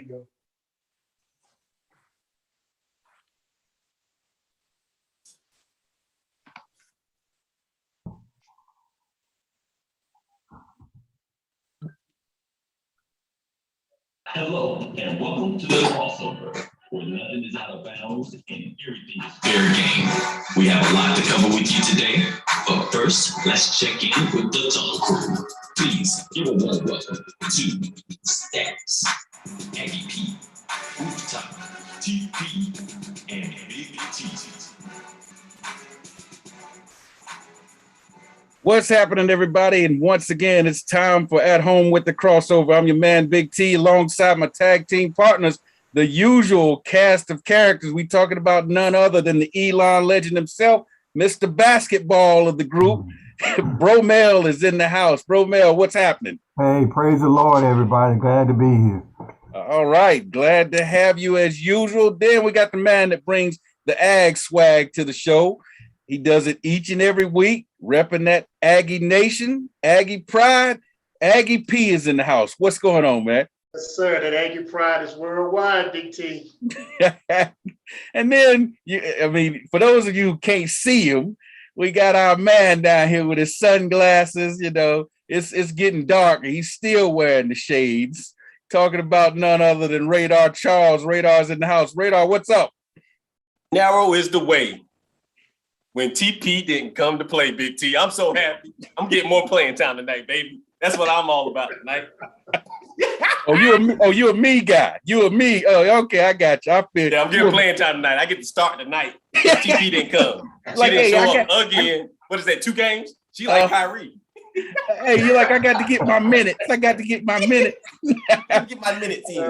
go. Hello, and welcome to the crossover, where nothing is out of bounds and everything is fair game. We have a lot to cover with you today, but first, let's check in with the Tunnel Crew. Please give a warm welcome to Stats, Aggie P, Rooftop, TP, and Big T. What's happening, everybody? And once again, it's time for At Home with the Crossover. I'm your man, Big T, alongside my tag team partners, the usual cast of characters. We talking about none other than the Elon legend himself, Mr. Basketball of the group. Bro Mel is in the house. Bro Mel, what's happening? Hey, praise the Lord, everybody. Glad to be here. All right. Glad to have you as usual. Then we got the man that brings the Ag swag to the show. He does it each and every week, repping that Aggie Nation, Aggie Pride. Aggie P is in the house. What's going on, man? Yes, sir. That Aggie Pride is worldwide, Big T. And then, for those of you who can't see him, we got our man down here with his sunglasses. You know, it's getting dark. He's still wearing the shades. Talking about none other than Radar Charles. Radar's in the house. Radar, what's up? Narrow is the way. When TP didn't come to play, Big T, I'm so happy. I'm getting more playing time tonight, baby. That's what I'm all about tonight. You a me guy. You a me. Oh, okay, I got you. I feel. Yeah, I'm getting playing time tonight. I get to start tonight. TP didn't come. She didn't show up again. What is that, 2 games? She like Kyrie. Hey, you're like, I got to get my minutes. Get my minutes, team.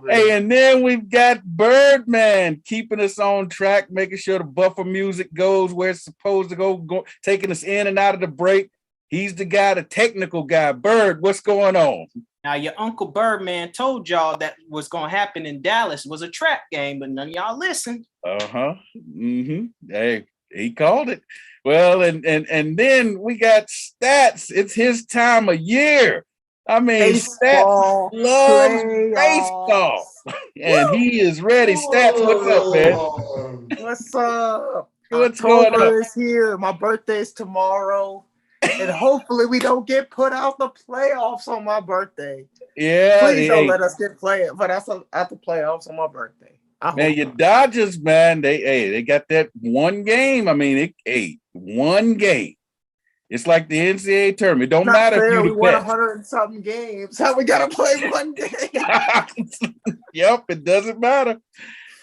Hey, and then we've got Birdman keeping us on track, making sure the buffer music goes where it's supposed to go, taking us in and out of the break. He's the guy, the technical guy. Bird, what's going on? Now, your Uncle Birdman told y'all that what's going to happen in Dallas was a trap game, but none of y'all listened. Uh-huh. Mm-hmm. Hey, he called it. Well, and then we got Stats. It's his time of year. I mean, baseball, Stats loves baseball. And he is ready. Stats, what's up, man? What's up? What's October going on? is here. My birthday is tomorrow. And hopefully we don't get put out the playoffs on my birthday. Yeah. Please don't let us get put out the playoffs on my birthday. Man, your Dodgers, man, they got that one game. I mean, one game. It's like the NCAA tournament. It don't matter fair. if you we won 100 and something games. How we gotta play one game? Yep, it doesn't matter.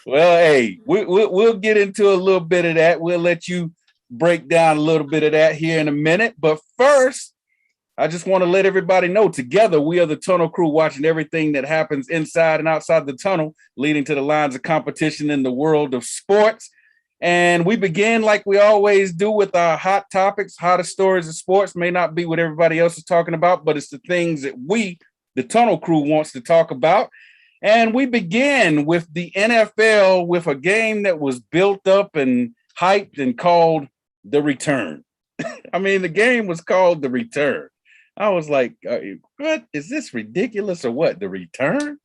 Well, hey, we'll get into a little bit of that. We'll let you break down a little bit of that here in a minute. But first, I just want to let everybody know, together, we are the Tunnel Crew, watching everything that happens inside and outside the tunnel, leading to the lines of competition in the world of sports. And we begin like we always do with our hot topics. Hottest stories of sports may not be what everybody else is talking about, but it's the things that we, the Tunnel Crew, wants to talk about. And we begin with the NFL with a game that was built up and hyped and called The Return. I mean, the game was called The Return. I was like, what? Is this ridiculous or what? The Return?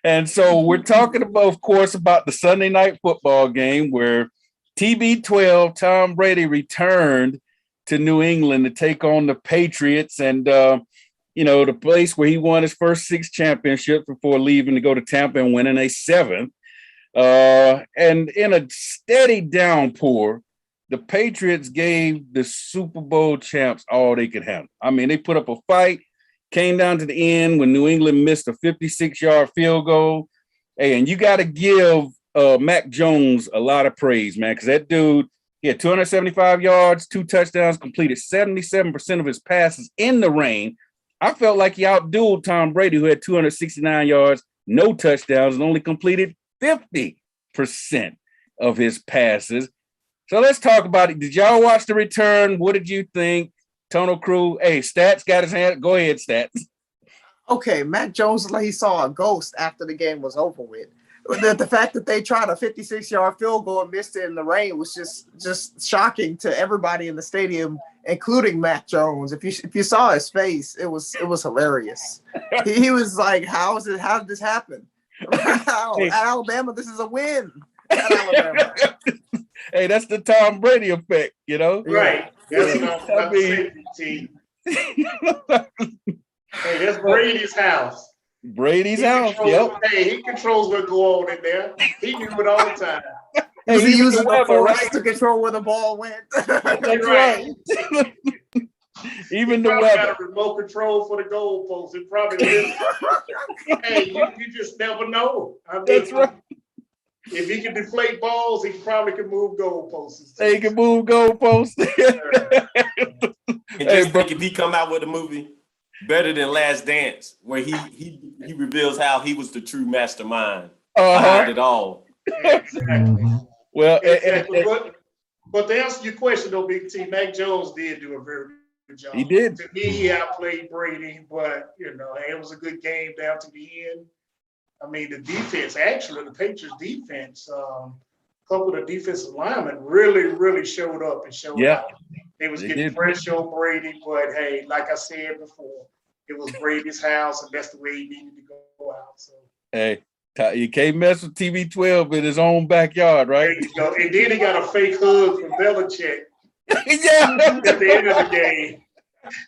And so we're talking about, of course, about the Sunday night football game where TB12, Tom Brady, returned to New England to take on the Patriots and, the place where he won his first 6 championships before leaving to go to Tampa and winning a 7th. And in a steady downpour, the Patriots gave the Super Bowl champs all they could handle. I mean, they put up a fight, came down to the end when New England missed a 56-yard field goal. Hey, and you got to give Mac Jones a lot of praise, man, because that dude, he had 275 yards, 2 touchdowns, completed 77% of his passes in the rain. I felt like he outdueled Tom Brady, who had 269 yards, no touchdowns, and only completed 50% of his passes. So let's talk about it. Did y'all watch The Return? What did you think? Tunnel Crew. Hey, Stats got his hand. Go ahead, Stats. Okay, Mac Jones like he saw a ghost after the game was over with. The fact that they tried a 56-yard field goal and missed it in the rain was just shocking to everybody in the stadium, including Mac Jones. If you saw his face, it was hilarious. He was like, how did this happen? At Alabama, this is a win. At Alabama. Hey, that's the Tom Brady effect, you know? Right. That's what I'm about to say, T. Hey, that's Brady's house. Brady's house, yep. Hey, he controls what go on in there. He knew it all the time. Was he even using the weather, force right? to control where the ball went? That's right. Even He the probably weather. got a remote control for the goalpost. It probably is. Hey, you just never know. I mean, That's right. If he can deflate balls, he probably can move goalposts. They can move goalposts. And just think if he come out with a movie better than Last Dance, where he reveals how he was the true mastermind behind it all. Exactly. Well, Exactly. But to answer your question, though, Big T, Mac Jones did do a very good job. he did. To me, he outplayed Brady, but it was a good game down to the end. I mean, the defense, actually, the Patriots defense, a couple of the defensive linemen really showed up and showed out. They was getting pressure on Brady, but hey, like I said before, it was Brady's house, and that's the way he needed to go out. So Hey, you can't mess with TB12 in his own backyard, right? there you go. And then he got a fake hug from Belichick Yeah. at the end of the game.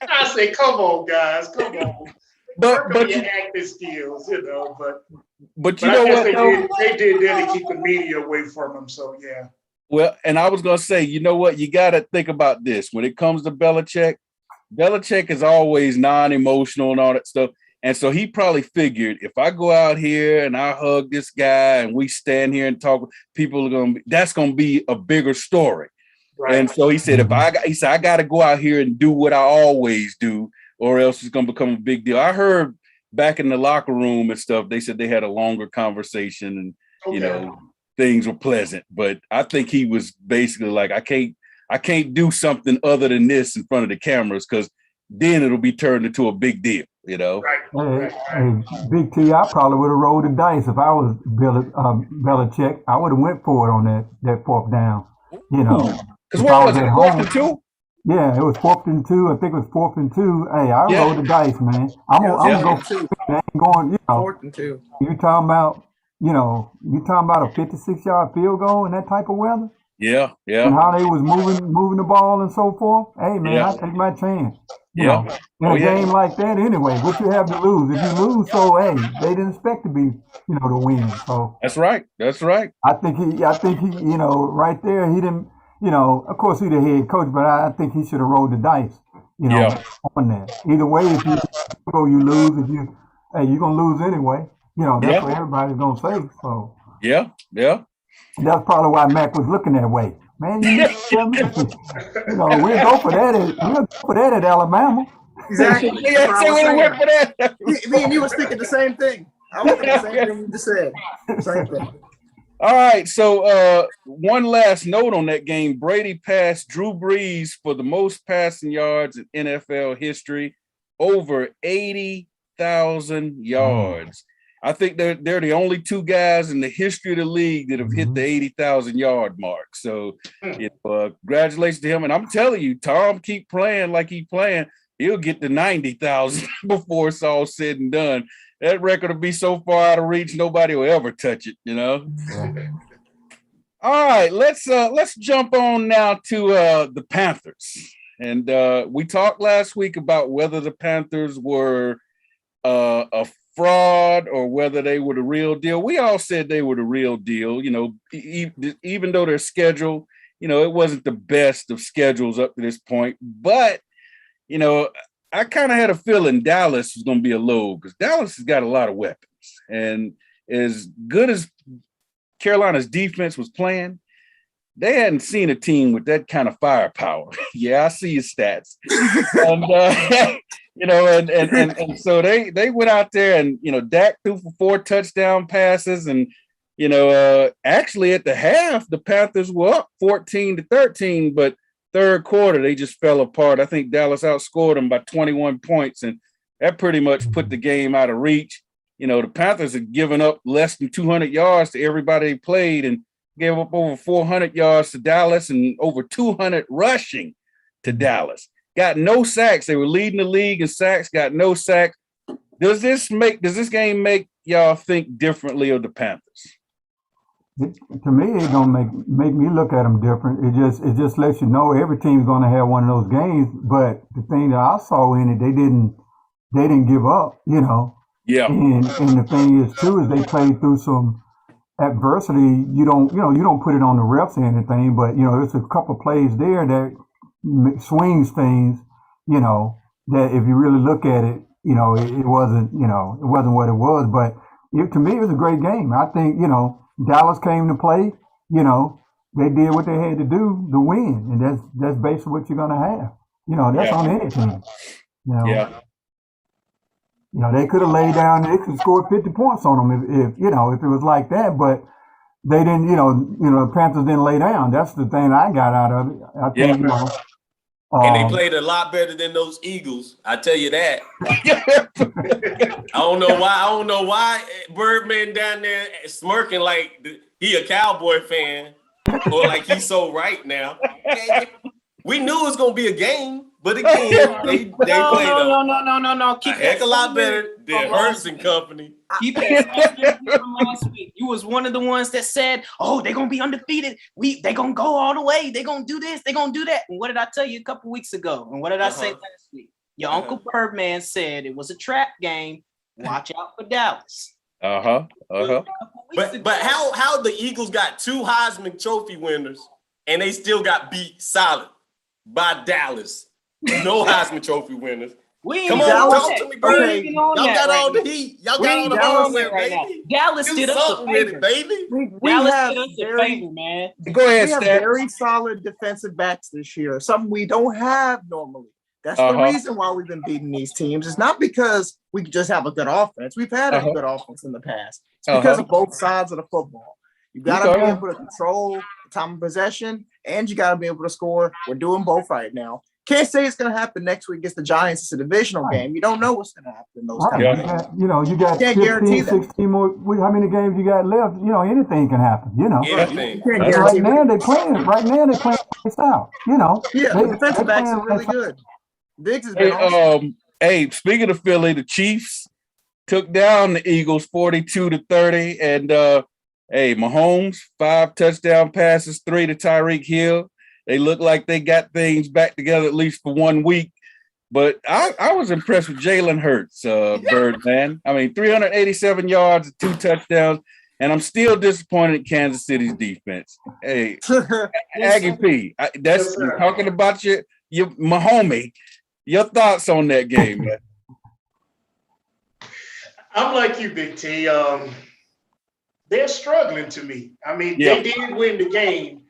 I said, come on, guys, come on. But your acting skills, but you I know guess what? they did that to keep the media away from him. So yeah. Well, and I was gonna say, you know what? You got to think about this when it comes to Belichick. Belichick is always non-emotional and all that stuff, and so he probably figured if I go out here and I hug this guy and we stand here and talk, people are that's gonna be a bigger story. Right. And so he said, I got to go out here and do what I always do, or else it's gonna become a big deal. I heard back in the locker room and stuff, they said they had a longer conversation and things were pleasant. But I think he was basically like, I can't do something other than this in front of the cameras because then it'll be turned into a big deal, Right. Hey, Big T, I probably would have rolled the dice if I was Belichick. I would have went for it on that fourth down. Because what was it, 4th and 2? Yeah, it was 4th and 2. I think it was 4th and 2. Hey, I rolled the dice, man. I'm gonna go for it. I ain't going, 4th and 2. You talking about, a 56-yard field goal in that type of weather? Yeah. And how they was moving the ball and so forth. Hey, man, I take my chance. In a game like that, anyway, what you have to lose? If you lose, so hey, they didn't expect to be, to win. So that's right. I think he, right there, he didn't. Of course he's the head coach, but I think he should have rolled the dice, on that. Either way, if you go, you lose. If you're gonna lose anyway. That's what everybody's gonna say. So yeah. That's probably why Mac was looking that way. Man, we'll go for that at Alabama. Exactly. Me and you was thinking the same thing. I was thinking the same thing you just said. Same thing. All right, so one last note on that game. Brady passed Drew Brees for the most passing yards in NFL history, over 80,000 yards. I think they're the only two guys in the history of the league that have hit the 80,000 yard mark. So congratulations to him. And I'm telling you, Tom, keep playing like he's playing. He'll get to 90,000 before it's all said and done. That record will be so far out of reach, nobody will ever touch it, All right, let's jump on now to the Panthers. And we talked last week about whether the Panthers were a fraud or whether they were the real deal. We all said they were the real deal, even though their schedule, it wasn't the best of schedules up to this point. But, I kind of had a feeling Dallas was going to be a low because Dallas has got a lot of weapons. And as good as Carolina's defense was playing, they hadn't seen a team with that kind of firepower. Yeah, I see your stats. And so they went out there and, Dak threw for 4 touchdown passes. And, actually at the half, the Panthers were up 14-13, but third quarter, they just fell apart. I think Dallas outscored them by 21 points, and that pretty much put the game out of reach. The Panthers had given up less than 200 yards to everybody they played and gave up over 400 yards to Dallas and over 200 rushing to Dallas. Got no sacks. They were leading the league in sacks, got no sacks. Does this game make y'all think differently of the Panthers? To me, it don't make me look at them different. It just lets you know every team's going to have one of those games. But the thing that I saw in it, they didn't give up, you know. Yeah. And the thing is too is they played through some adversity. You don't put it on the refs or anything, but you know there's a couple plays there that swings things, you know, that if you really look at it, you know, it wasn't what it was. But to me, it was a great game. I think, you know, Dallas came to play, you know, they did what they had to do to win. And that's basically what you're going to have. You know, that's on any team. You know, you know, they could have laid down, they could have scored 50 points on them if it was like that. But they didn't, the Panthers didn't lay down. That's the thing I got out of it. I think, you know, and they played a lot better than those Eagles. I tell you that. I don't know why Birdman down there smirking like he a Cowboy fan or like he's so right now. We knew it was gonna be a game, but again, they played no. Keep a heck a lot better than Hurts and company. Keep it from last week. You was one of the ones that said, "Oh, they're gonna be undefeated. They gonna go all the way. They gonna do this. They gonna do that." And what did I tell you a couple weeks ago? And what did I say last week? Your Uncle Birdman said it was a trap game. Watch out for Dallas. But how the Eagles got 2 Heisman Trophy winners and they still got beat solid by Dallas? No Heisman Trophy winners. Come on, talk to me, Bird. Y'all got all the heat. Y'all got all the hardware, baby. Dallas did us a favor, baby. We have favor, man. Go ahead, we have very solid defensive backs this year, something we don't have normally. That's the reason why we've been beating these teams. It's not because we just have a good offense. We've had a good offense in the past. It's because of both sides of the football. You got to be able to control the time of possession, and you got to be able to score. We're doing both right now. Can't say it's going to happen next week against the Giants. It's a divisional game. You don't know what's going to happen in those times. You got 15, 16 more. How many games you got left? You know, anything can happen. You know, anything. Right now they're playing this out. You know, the defensive backs are really good. Diggs has been awesome. Hey, speaking of Philly, the Chiefs took down the Eagles 42-30, and Mahomes 5 touchdown passes, 3 to Tyreek Hill. They look like they got things back together at least for 1 week. But I was impressed with Jalen Hurts, Birdman. I mean, 387 yards and 2 touchdowns, and I'm still disappointed in Kansas City's defense. Hey, Aggie P, that's talking about your Mahomes. Your thoughts on that game, man? I'm like you, Big T. They're struggling to me. I mean, they did win the game.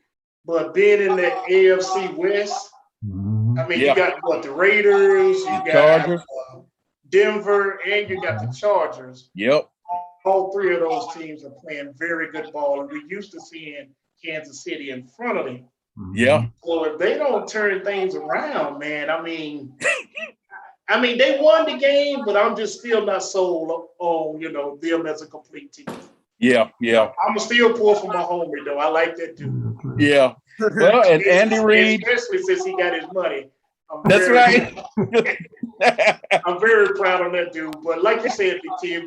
But being in the AFC West, I mean, you got the Raiders, you got Denver, and you got the Chargers. Yep. All 3 of those teams are playing very good ball, and we're used to seeing Kansas City in front of them. Yeah. So if they don't turn things around, man, I mean, they won the game, but I'm just still not sold on them as a complete team. Yeah. I'm still pull for my homie though. I like that dude. Yeah. Well, and Andy Reid, especially since he got his money. Right. I'm very proud of that dude. But like you said, Big T, if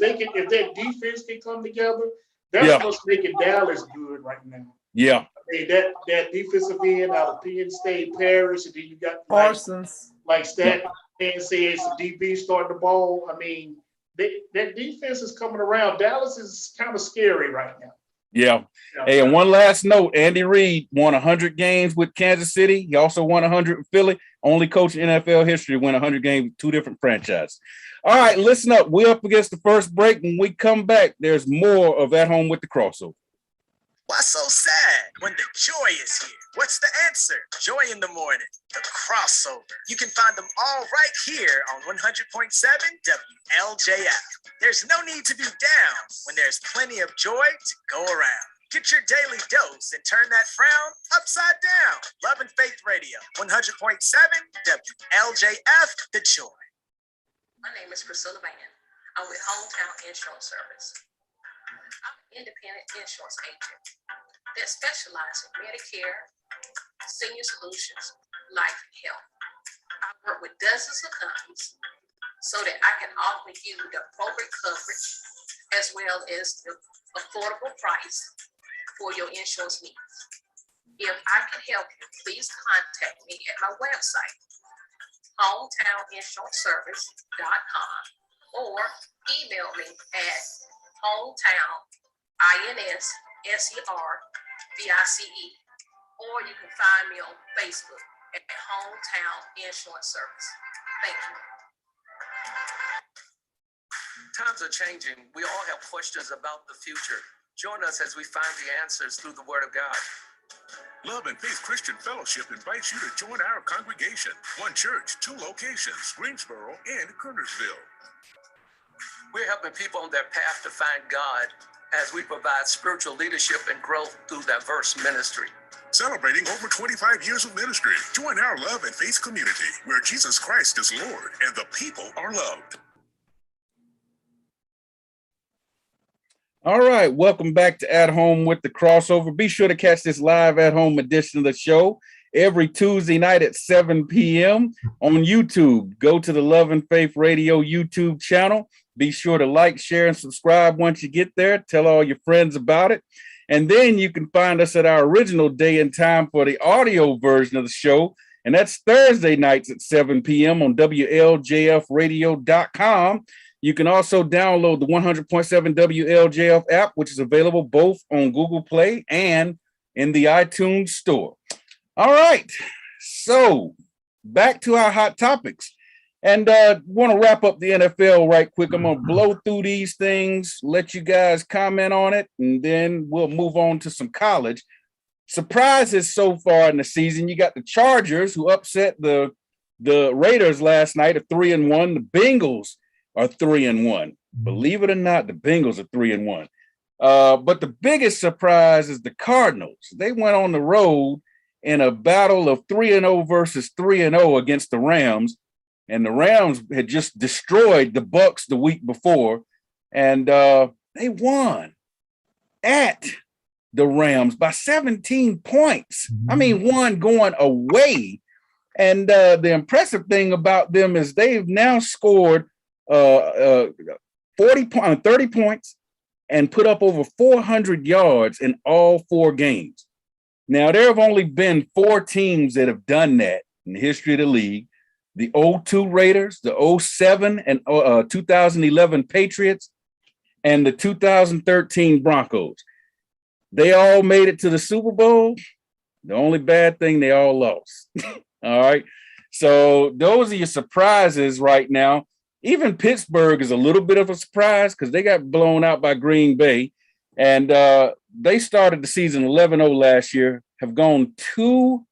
that defense can come together, that's what's making Dallas good right now. Yeah. I mean, that defensive end out of Penn State, Paris, and then you got Parsons. Like Stat and says the DB starting the ball. I mean, that defense is coming around. Dallas is kind of scary right now. Yeah. Hey, and one last note, Andy Reid won 100 games with Kansas City. He also won 100 with Philly. Only coach in NFL history to win 100 games with 2 different franchises. All right, listen up. We're up against the first break. When we come back, there's more of At Home with the Crossover. What's so sad when the joy is here? What's the answer? Joy in the morning, the crossover. You can find them all right here on 100.7 WLJF. There's no need to be down when there's plenty of joy to go around. Get your daily dose and turn that frown upside down. Love and Faith Radio, 100.7 WLJF, the joy. My name is Priscilla Van. I'm with Hometown Insurance Service. I'm an independent insurance agent that specializes in Medicare, senior solutions, life, and health. I work with dozens of companies so that I can offer you the appropriate coverage as well as the affordable price for your insurance needs. If I can help you, please contact me at my website, hometowninsuranceservice.com, or email me at hometown.insurvice, or you can find me on Facebook at Hometown Insurance Service. Thank you. Times are changing. We all have questions about the future. Join us as we find the answers through the Word of God. Love and Faith Christian Fellowship invites you to join our congregation. One church, 2 locations, Greensboro and Kernersville. We're helping people on their path to find God as we provide spiritual leadership and growth through diverse ministry. Celebrating over 25 years of ministry. Join our Love and Faith community where Jesus Christ is Lord and the people are loved. All right, welcome back to At Home with the Crossover. Be sure to catch this live at home edition of the show every Tuesday night at 7 p.m. on YouTube. Go to the Love and Faith Radio YouTube channel. Be sure to like, share, and subscribe once you get there. Tell all your friends about it. And then you can find us at our original day and time for the audio version of the show. And that's Thursday nights at 7 p.m. on WLJFradio.com. You can also download the 100.7 WLJF app, which is available both on Google Play and in the iTunes Store. All right, so back to our hot topics. And want to wrap up the NFL right quick. I'm going to blow through these things, let you guys comment on it, and then we'll move on to some college. Surprises so far in the season. You got the Chargers, who upset the Raiders last night at 3-1. The Bengals are 3-1. Believe it or not, the Bengals are 3-1. But the biggest surprise is the Cardinals. They went on the road in a battle of 3-0 versus 3-0 against the Rams. And the Rams had just destroyed the Bucs the week before. And they won at the Rams by 17 points. I mean, one going away. And the impressive thing about them is they've now scored 30 points and put up over 400 yards in all 4 games. Now, there have only been 4 teams that have done that in the history of the league. The 02 Raiders, the 07 and 2011 Patriots, and the 2013 Broncos. They all made it to the Super Bowl. The only bad thing, they all lost. All right. So those are your surprises right now. Even Pittsburgh is a little bit of a surprise because they got blown out by Green Bay. And they started the season 11-0 last year, have gone 2-8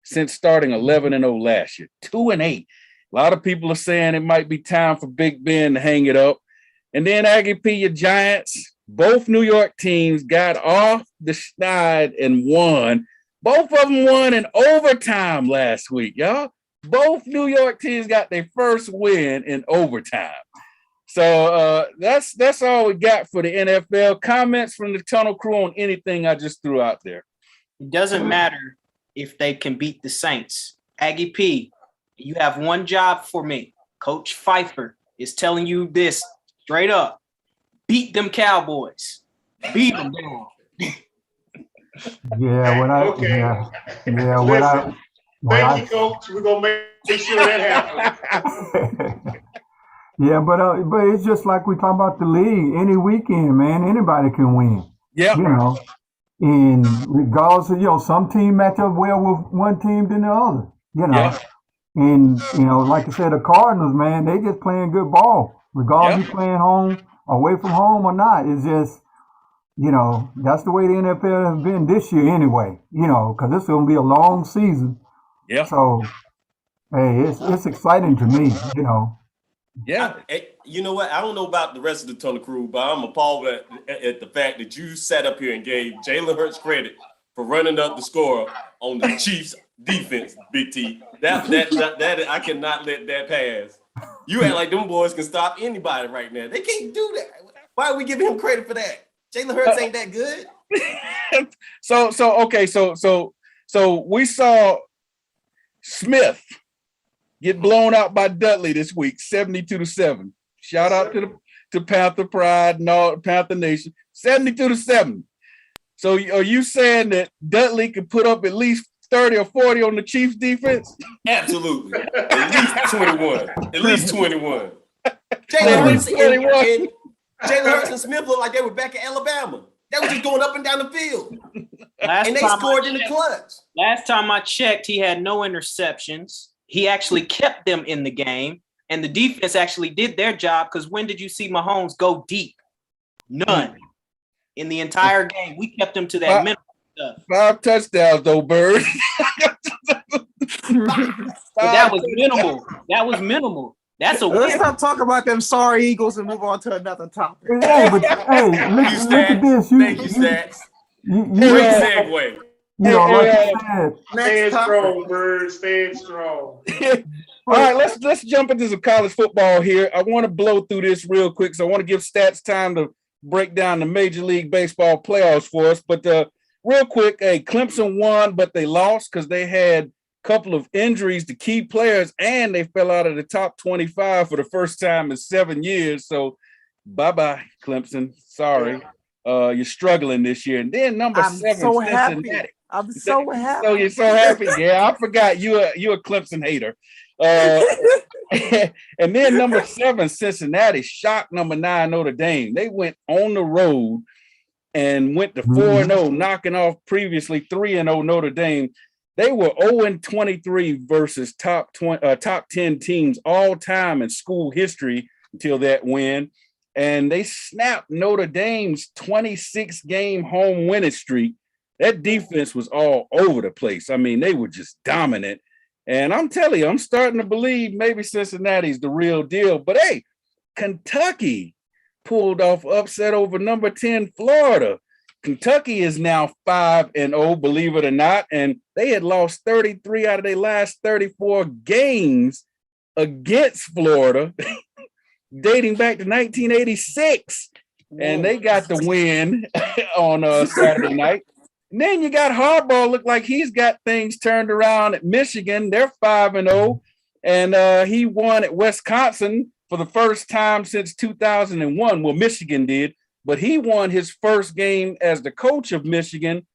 since starting 11-0 last year. 2-8. A lot of people are saying it might be time for Big Ben to hang it up. And then Aggie P, your Giants, both New York teams got off the schneid and won. Both of them won in overtime last week, y'all. Both New York teams got their first win in overtime. So that's all we got for the NFL. Comments from the Tunnel Crew on anything I just threw out there. It doesn't matter if they can beat the Saints. Aggie P, you have one job for me. Coach Pfeiffer is telling you this straight up. Beat them Cowboys. Beat them down. Thank you, Coach. We're gonna make sure that happens. Yeah, but it's just like we talk about the league. Any weekend, man, anybody can win. Yeah, you know, and regardless of some team match up well with one team than the other. And like I said, the Cardinals, man, they just playing good ball, regardless of playing home, away from home or not. It's just that's the way the NFL has been this year anyway. Because this is gonna be a long season. Yeah. So, hey, it's exciting to me. Yeah. You know what? I don't know about the rest of the Tunnel Crew, but I'm appalled at the fact that you sat up here and gave Jalen Hurts credit for running up the score on the Chiefs defense, Big T. That I cannot let that pass. You act like them boys can stop anybody right now. They can't do that. Why are we giving him credit for that? Jalen Hurts ain't that good. So we saw Smith get blown out by Dudley this week, 72-7. Shout out to Panther Pride and all Panther Nation. 72-7. So are you saying that Dudley could put up at least 30 or 40 on the Chiefs defense? Absolutely. At least 21. At least 21. Jalen Hurts and Smith looked like they were back in Alabama. They were just going up and down the field. And they scored in the clutch. Last time I checked, he had no interceptions. He actually kept them in the game. And the defense actually did their job, because when did you see Mahomes go deep? None. In the entire game, we kept him to that minimum stuff. 5 touchdowns, though, Bird. But that was minimal. That was minimal. That's a win. Let's stop talking about them sorry Eagles and move on to another topic. Hey, but hey, look at this. Thank you, Stats. Great segue. You know, like I said, Stand strong, Bird. Stand strong. All right, let's jump into some college football here. I want to blow through this real quick, so I want to give Stats time to break down the Major League Baseball playoffs for us. But real quick, Clemson won, but they lost because they had a couple of injuries to key players, and they fell out of the top 25 for the first time in 7 years. So bye-bye, Clemson. Sorry. You're struggling this year. And then number 7, so Cincinnati. happy. I'm so happy. So you're so happy. Yeah, I forgot you're a Clemson hater. And then number 7, Cincinnati shocked number 9, Notre Dame. They went on the road and went to 4-0, knocking off previously 3-0 Notre Dame. They were 0-23 versus top 10 teams all time in school history until that win. And they snapped Notre Dame's 26-game home winning streak. That defense was all over the place. I mean, they were just dominant. And I'm telling you, I'm starting to believe maybe Cincinnati's the real deal. But hey, Kentucky pulled off upset over number 10 Florida. Kentucky is now 5-0, believe it or not. And they had lost 33 out of their last 34 games against Florida, dating back to 1986. And they got the win on Saturday night. And then you got Harbaugh, look like he's got things turned around at Michigan. They're 5-0, and he won at Wisconsin for the first time since 2001. Well, Michigan did, but he won his first game as the coach of Michigan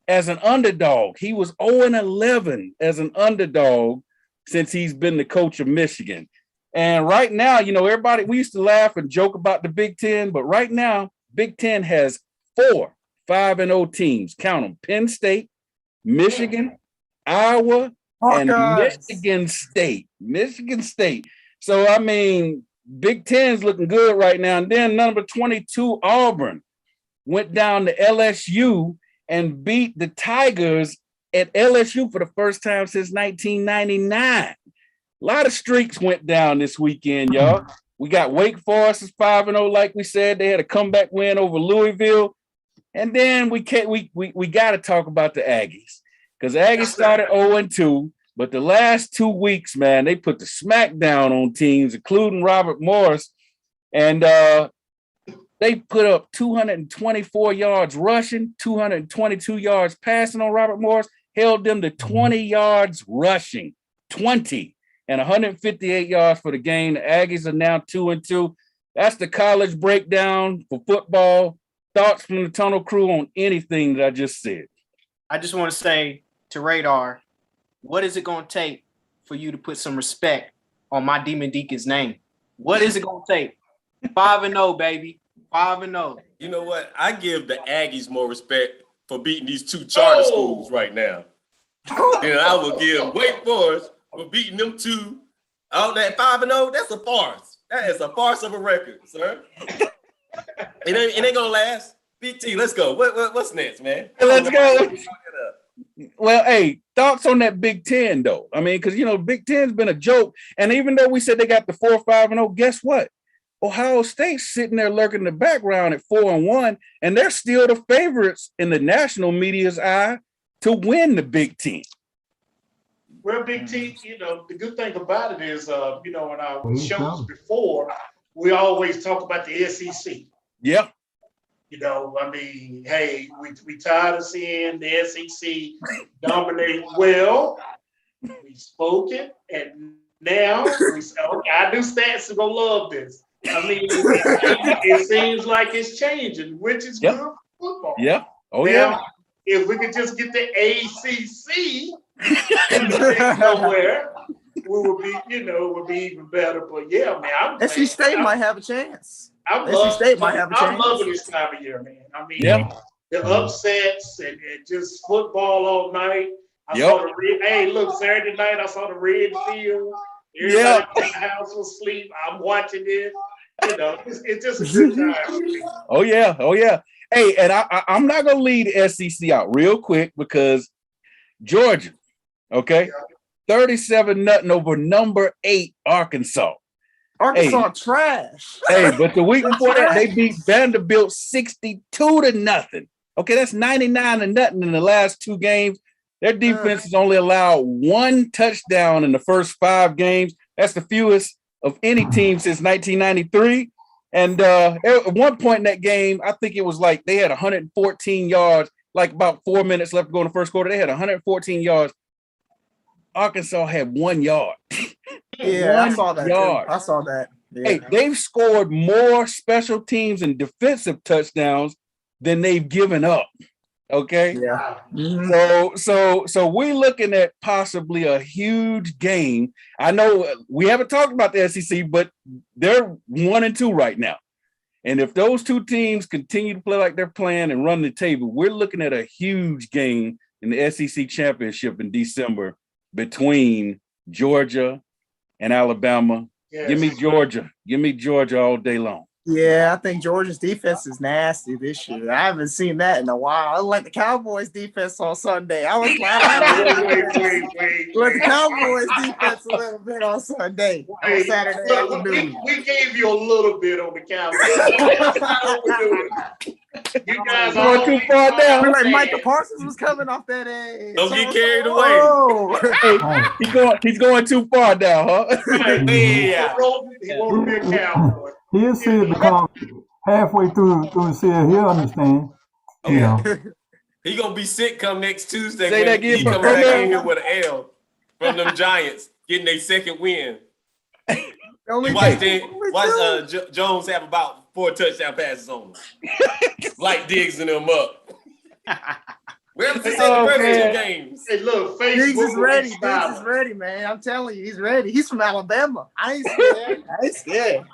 as an underdog. He was 0-11 as an underdog since he's been the coach of Michigan. And right now, you know, everybody, we used to laugh and joke about the Big Ten, but right now, Big Ten has 4 5-0 teams. Count them: Penn State, Michigan, Iowa, and Michigan State. Michigan State. So, I mean, Big Ten's looking good right now. And then number 22, Auburn, went down to LSU and beat the Tigers at LSU for the first time since 1999. A lot of streaks went down this weekend, y'all. We got Wake Forest is 5-0, like we said. They had a comeback win over Louisville. And then we got to talk about the Aggies, because the Aggies started 0-2, but the last 2 weeks, man, they put the smack down on teams, including Robert Morris, and they put up 224 yards rushing, 222 yards passing on Robert Morris, held them to 20 yards rushing, 20, and 158 yards for the game. The Aggies are now 2-2. That's the college breakdown for football. Thoughts from the Tunnel Crew on anything that I just said? I just want to say to Radar, what is it going to take for you to put some respect on my Demon Deacon's name? What is it going to take? 5-0, baby. 5-0. You know what? I give the Aggies more respect for beating these 2 charter schools right now. And I will give Wake Forest for beating them 2. All that 5-0, that's a farce. That is a farce of a record, sir. It ain't gonna last. BT, let's go. What's next, man? Let's go. Well, hey, thoughts on that Big Ten, though? I mean, because, you know, Big Ten's been a joke. And even though we said they got the 4-5-0, guess what? Ohio State's sitting there lurking in the background at 4-1, and they're still the favorites in the national media's eye to win the Big Ten. Well, Big T, you know, the good thing about it is, you know, in our shows before, we always talk about the SEC. Yeah. You know, I mean, hey, we tired of seeing the SEC dominate. Well, we spoke it, and now we say, okay, I do Stats are gonna love this. I mean, it seems like it's changing, which is good for football. Yeah. Oh, now, if we could just get the ACC in the mix somewhere, we would be, even better. But yeah, man, NC State might have a chance. I'm loving this time of year, man. I mean, the upsets and just football all night. I saw the Saturday night I saw the red field. Everybody in the house was asleep. I'm watching it. It's just a good time. Oh yeah. Hey, and I'm not gonna lead the SEC out real quick because Georgia, 37-0 over number 8 Arkansas. Arkansas trash. Hey, but the week before that, they beat Vanderbilt 62-0. Okay, that's 99-0 in the last 2 games. Their defense has only allowed 1 touchdown in the first 5 games. That's the fewest of any team since 1993. And at one point in that game, I think it was like they had 114 yards, like about 4 minutes left to go in the first quarter. They had 114 yards. Arkansas had 1 yard. Yeah, I saw that. I saw that. Yeah. Hey, they've scored more special teams and defensive touchdowns than they've given up. Okay. Yeah. So we're looking at possibly a huge game. I know we haven't talked about the SEC, but they're 1-2 right now. And if those 2 teams continue to play like they're playing and run the table, we're looking at a huge game in the SEC championship in December between Georgia and Alabama. Yes. Give me Georgia all day long. Yeah, I think Georgia's defense is nasty this year. I haven't seen that in a while. I like the Cowboys' defense on Sunday. I was like, the Cowboys' defense a little bit on Sunday. On Saturday afternoon. We gave you a little bit on the Cowboys. You guys are going too far down. We're like Michael Parsons was coming off that edge. Don't get carried away. He's going too far down, huh? Yeah. He won't be a Cowboy. He'll see it become halfway through the season. He'll understand. He gonna be sick come next Tuesday. Say that again, he come back in here with an L from them Giants getting their second win. Watch Jones have about 4 touchdown passes on him. Like Diggs and them up. Where's the second games? Hey, look, Facebook Diggs is ready. Diggs is ready, man. I'm telling you, he's ready. He's from Alabama. I ain't scared.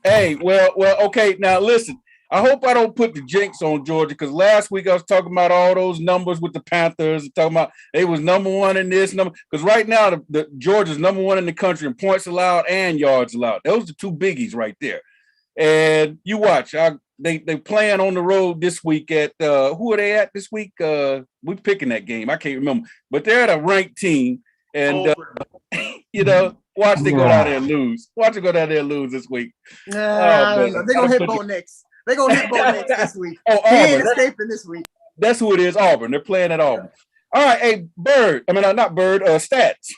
Hey, well, okay. Now listen, I hope I don't put the jinx on Georgia because last week I was talking about all those numbers with the Panthers, talking about they was number 1 in this number. Because right now the Georgia's number 1 in the country in points allowed and yards allowed. Those are 2 biggies right there. And you watch, they playing on the road this week at who are they at this week? We're picking that game. I can't remember, but they're at a ranked team, and watch they go down there and lose. Watch them go down there and lose this week. They're gonna hit Bo Nix. They're gonna hit Bo Nix this week. Oh, he ain't escaping this week. That's who it is, Auburn. They're playing at Auburn. All right, hey, Stats.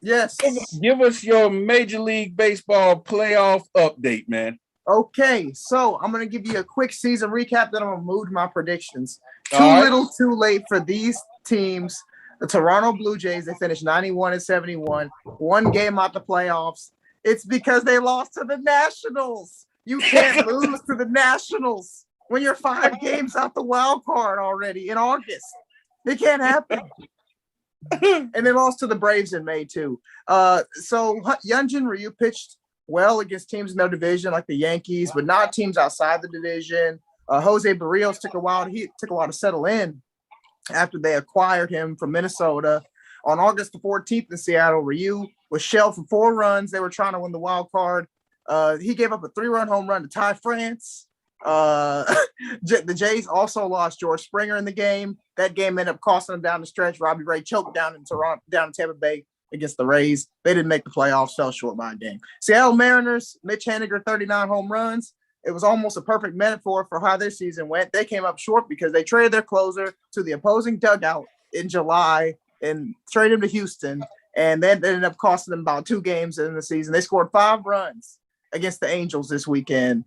Yes. Give us your Major League Baseball playoff update, man. Okay, so I'm gonna give you a quick season recap. Then I'm gonna move to my predictions. Little, too late for these teams. The Toronto Blue Jays, they finished 91-71, 1 game out the playoffs. It's because they lost to the Nationals. You can't lose to the Nationals when you're 5 games out the wild card already in August. It can't happen. And they lost to the Braves in May too. So Hyunjin Ryu pitched well against teams in their division like the Yankees, but not teams outside the division. Jose Barrios took a while to settle in after they acquired him from Minnesota. On August the 14th in Seattle, Ryu was shelled for 4 runs. They were trying to win the wild card. He gave up a 3-run home run to Ty France. The Jays also lost George Springer in the game. That game ended up costing them down the stretch. Robbie Ray choked down in Tampa Bay against the Rays. They didn't make the playoffs, fell short by a game. Seattle Mariners, Mitch Haniger, 39 home runs. It was almost a perfect metaphor for how their season went. They came up short because they traded their closer to the opposing dugout in July and traded him to Houston. And that ended up costing them about 2 games in the season. They scored 5 runs against the Angels this weekend.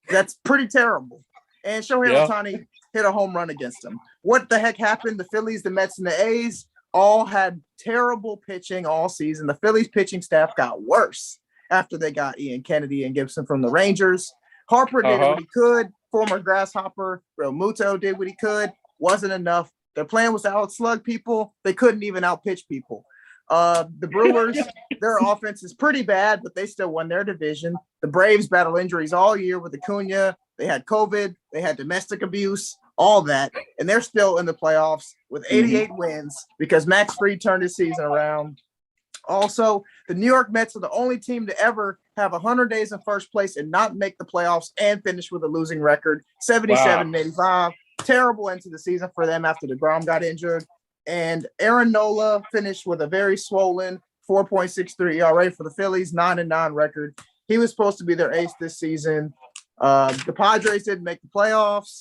That's pretty terrible. And Shohei Ohtani hit a home run against them. What the heck happened? The Phillies, the Mets, and the A's all had terrible pitching all season. The Phillies pitching staff got worse after they got Ian Kennedy and Gibson from the Rangers. Harper did what he could. Former Grasshopper Real Muto did what he could. Wasn't enough. Their plan was to outslug people. They couldn't even outpitch people. The Brewers, their offense is pretty bad, but they still won their division. The Braves battled injuries all year with Acuna. They had COVID. They had domestic abuse, all that. And they're still in the playoffs with 88 wins because Max Fried turned his season around. Also, the New York Mets are the only team to ever have 100 days in first place and not make the playoffs and finish with a losing record, 77-85. Terrible end to the season for them after DeGrom got injured. And Aaron Nola finished with a very swollen 4.63 ERA for the Phillies, 9-9 record. He was supposed to be their ace this season. The Padres didn't make the playoffs.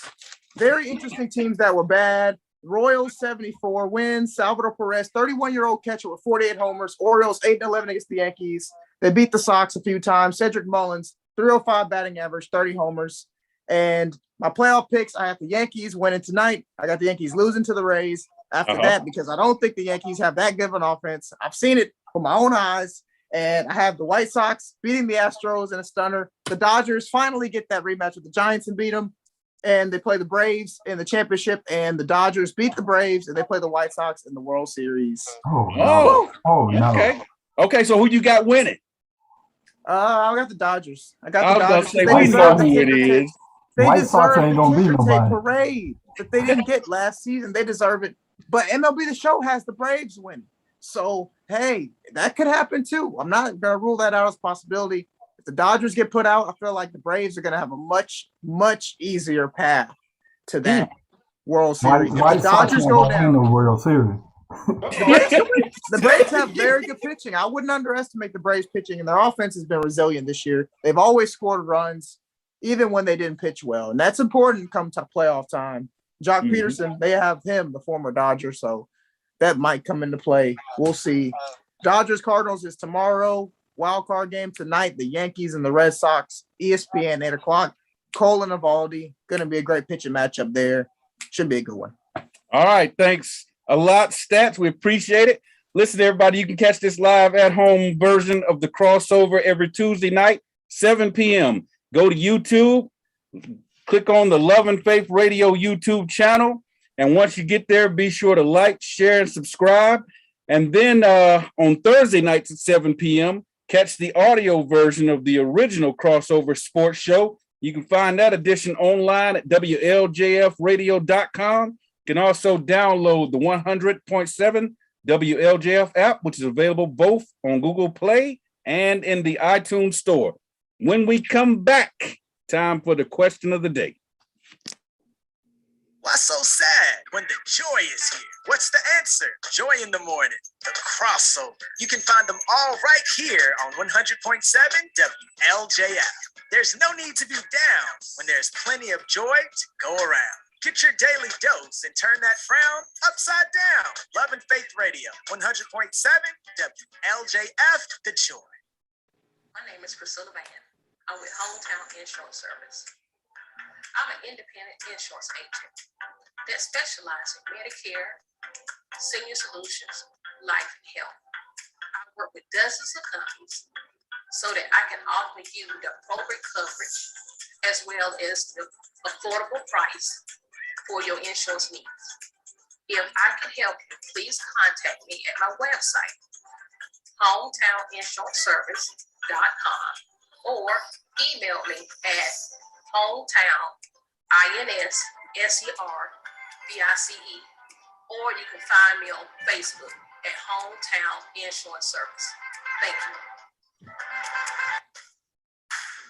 Very interesting teams that were bad. Royals, 74 wins. Salvador Perez, 31-year-old catcher with 48 homers. Orioles, 8-11 against the Yankees. They beat the Sox a few times. Cedric Mullins, 305 batting average, 30 homers. And my playoff picks, I have the Yankees winning tonight. I got the Yankees losing to the Rays after that because I don't think the Yankees have that good of an offense. I've seen it with my own eyes. And I have the White Sox beating the Astros in a stunner. The Dodgers finally get that rematch with the Giants and beat them. And they play the Braves in the championship. And the Dodgers beat the Braves. And they play the White Sox in the World Series. No. Okay, so who you got winning? I got the Dodgers. I got the Dodgers. Say, we know who it is. They White Sox deserve ain't the gonna be ticker tape nobody. parade that they didn't get last season. They deserve it. But MLB The Show has the Braves win. So, hey, that could happen too. I'm not going to rule that out as a possibility. If the Dodgers get put out, I feel like the Braves are going to have a much, much easier path to that World Series. White If the Dodgers go down, the World Series. the Braves have very good pitching. I wouldn't underestimate the Braves pitching, and their offense has been resilient this year. They've always scored runs, even when they didn't pitch well. And that's important come to playoff time. Jock Peterson, they have him, the former Dodger, so that might come into play. We'll see. Dodgers Cardinals is tomorrow. Wild card game tonight. The Yankees and the Red Sox. ESPN 8 o'clock. Cole and Evaldi. Going to be a great pitching matchup there. Should be a good one. All right. Thanks a lot, Stats. We appreciate it. Listen, everybody, you can catch this live at home version of the crossover every Tuesday night, 7 p.m. Go to YouTube. Click on the Love and Faith Radio YouTube channel. And once you get there, be sure to like, share, and subscribe. And then on Thursday nights at 7 p.m., catch the audio version of the original crossover sports show. You can find that edition online at WLJFradio.com. You can also download the 100.7 WLJF app, which is available both on Google Play and in the iTunes Store. When we come back, time for the question of the day. Why so sad when the joy is here? What's the answer? Joy in the morning, the crossover. You can find them all right here on 100.7 WLJF. There's no need to be down when there's plenty of joy to go around. Get your daily dose and turn that frown upside down. Love and Faith Radio, 100.7 WLJF, the joy. My name is Priscilla Van. I'm with Hometown Insurance Service. I'm an independent insurance agent that specializes in Medicare, senior solutions, life, and health. I work with dozens of companies so that I can offer you the appropriate coverage as well as the affordable price for your insurance needs. If I can help you, please contact me at my website, hometowninsuranceservice.com, or email me at hometown.inservice, or you can find me on Facebook at Hometown Insurance Service. Thank you.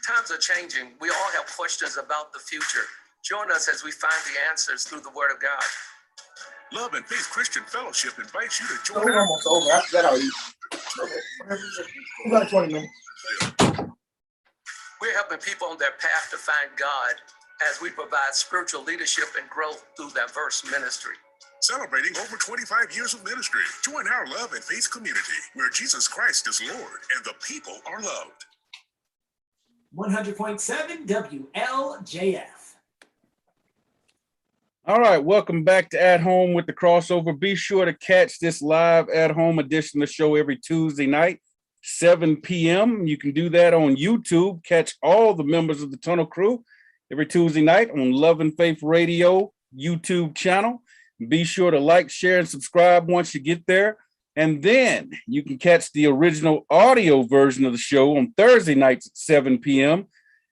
Times are changing. We all have questions about the future. Join us as we find the answers through the Word of God. Love and Faith Christian Fellowship invites you to join We're almost over. After that, I'll eat. About 20 minutes. We're helping people on their path to find God as we provide spiritual leadership and growth through diverse ministry. Celebrating over 25 years of ministry. Join our Love and Faith community where Jesus Christ is Lord and the people are loved. 100.7 WLJF. All right, welcome back to At Home with the Crossover. Be sure to catch this live at home edition of the show every Tuesday night, 7 p.m. You can do that on YouTube. Catch all the members of the Tunnel Crew every Tuesday night on Love and Faith Radio YouTube channel. Be sure to like, share, and subscribe once you get there. And then you can catch the original audio version of the show on Thursday nights at 7 p.m.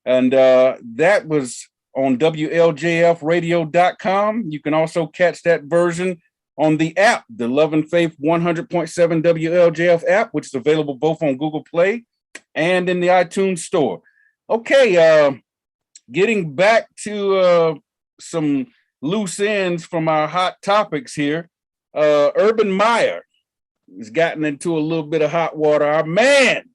And that was on WLJFradio.com. You can also catch that version on the app, the Love and Faith 100.7 WLJF app, which is available both on Google Play and in the iTunes store. Okay, getting back to some loose ends from our hot topics here. Urban Meyer has gotten into a little bit of hot water. Our man,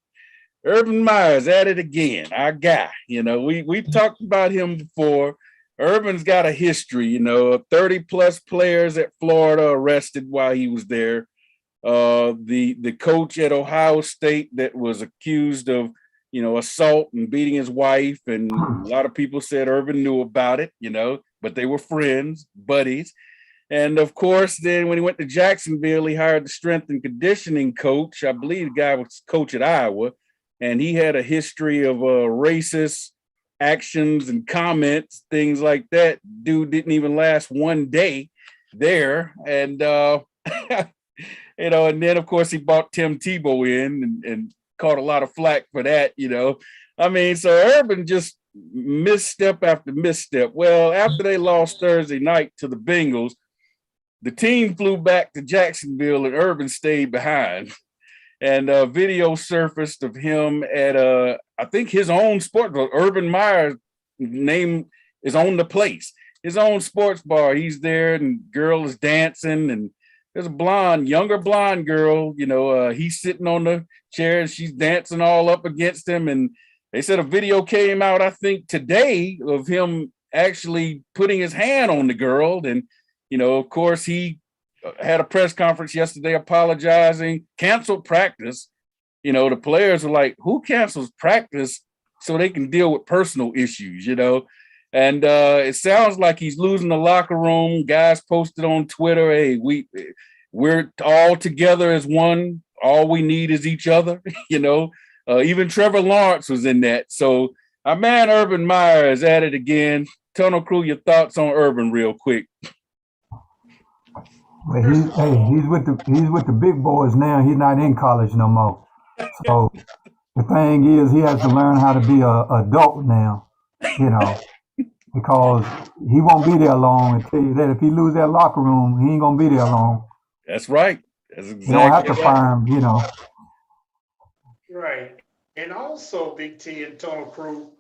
Urban Meyer's at it again. Our guy, we've talked about him before. Urban's got a history, 30 plus players at Florida arrested while he was there. The coach at Ohio State that was accused of, assault and beating his wife. And a lot of people said Urban knew about it, but they were friends, buddies. And of course, then when he went to Jacksonville, he hired the strength and conditioning coach. I believe the guy was coach at Iowa, and he had a history of racist actions and comments, things like that. Dude didn't even last one day there. And, and then of course he brought Tim Tebow in and caught a lot of flack for that, so Urban just misstep after misstep. Well, after they lost Thursday night to the Bengals, the team flew back to Jacksonville and Urban stayed behind. And video surfaced of him at I think his own sports bar. Urban Meyer's name is on the place. His own sports bar. He's there, and girl is dancing, and there's a younger blonde girl. He's sitting on the chair, and she's dancing all up against him. And they said a video came out, I think today, of him actually putting his hand on the girl. And of course, he had a press conference yesterday apologizing, canceled practice. The players were like, who cancels practice so they can deal with personal issues, And it sounds like he's losing the locker room. Guys posted on Twitter, hey, we're all together as one. All we need is each other, Even Trevor Lawrence was in that. So our man Urban Meyer is at it again. Tunnel Crew, your thoughts on Urban real quick. Well, he's with the big boys now. He's not in college no more. So the thing is, he has to learn how to be an adult now, because he won't be there long. I tell you that if he lose that locker room, he ain't gonna be there long. That's right. That's exactly. You don't have to fire him, Right. And also, Big T and Tunnel Crew,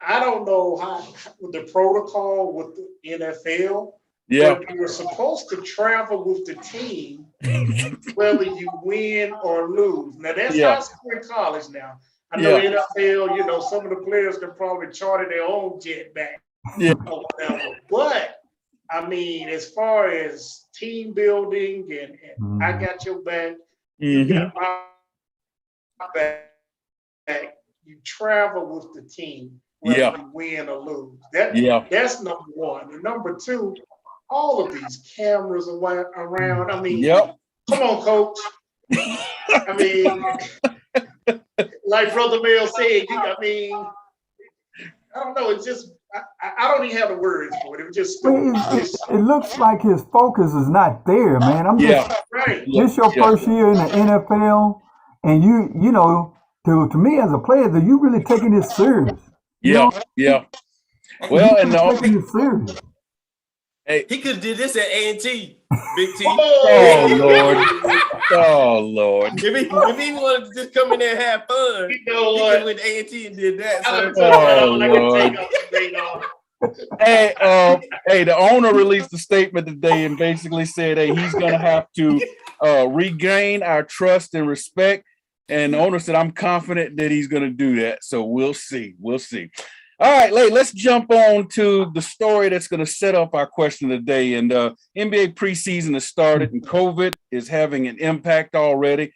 I don't know how the protocol with the NFL. Yeah. But you were supposed to travel with the team, whether you win or lose. Now that's high school and college now. I know NFL, some of the players can probably charter their own jet back or whatever. But as far as team building and I got your back, you got my back, you travel with the team, whether you win or lose. That's number one. And number two, all of these cameras around. Come on, coach. Like Brother Mel said, I don't know. It's just, I don't even have the words for it. It was just stupid. It looks like his focus is not there, man. Right. This your first year in the NFL, and to me as a player, are you really taking this serious? Yeah. Well, and taking it serious. Hey, he could have did this at A&T, Big T. Oh Lord. If he wanted to just come in there and have fun, he went to A&T and did that. Hey, the owner released a statement today and basically said, hey, he's gonna have to regain our trust and respect. And the owner said, I'm confident that he's gonna do that. So we'll see. All right, let's jump on to the story that's going to set up our question of the day. And NBA preseason has started, and COVID is having an impact already.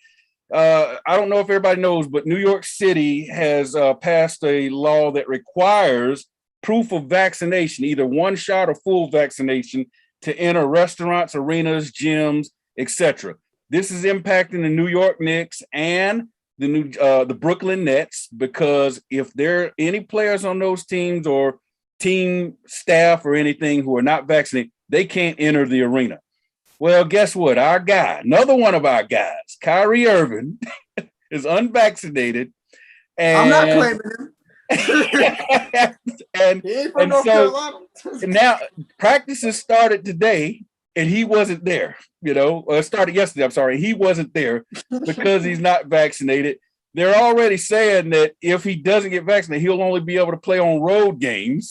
I don't know if everybody knows, but New York City has passed a law that requires proof of vaccination, either one shot or full vaccination, to enter restaurants, arenas, gyms, etc. This is impacting the New York Knicks and the Brooklyn Nets, because if there are any players on those teams or team staff or anything who are not vaccinated, they can't enter the arena. Well, guess what? Our guy, another one of our guys, Kyrie Irving, is unvaccinated. And I'm not claiming him. and so now practices started today, and he wasn't there. It started yesterday. I'm sorry, he wasn't there because he's not vaccinated. They're already saying that if he doesn't get vaccinated, he'll only be able to play on road games.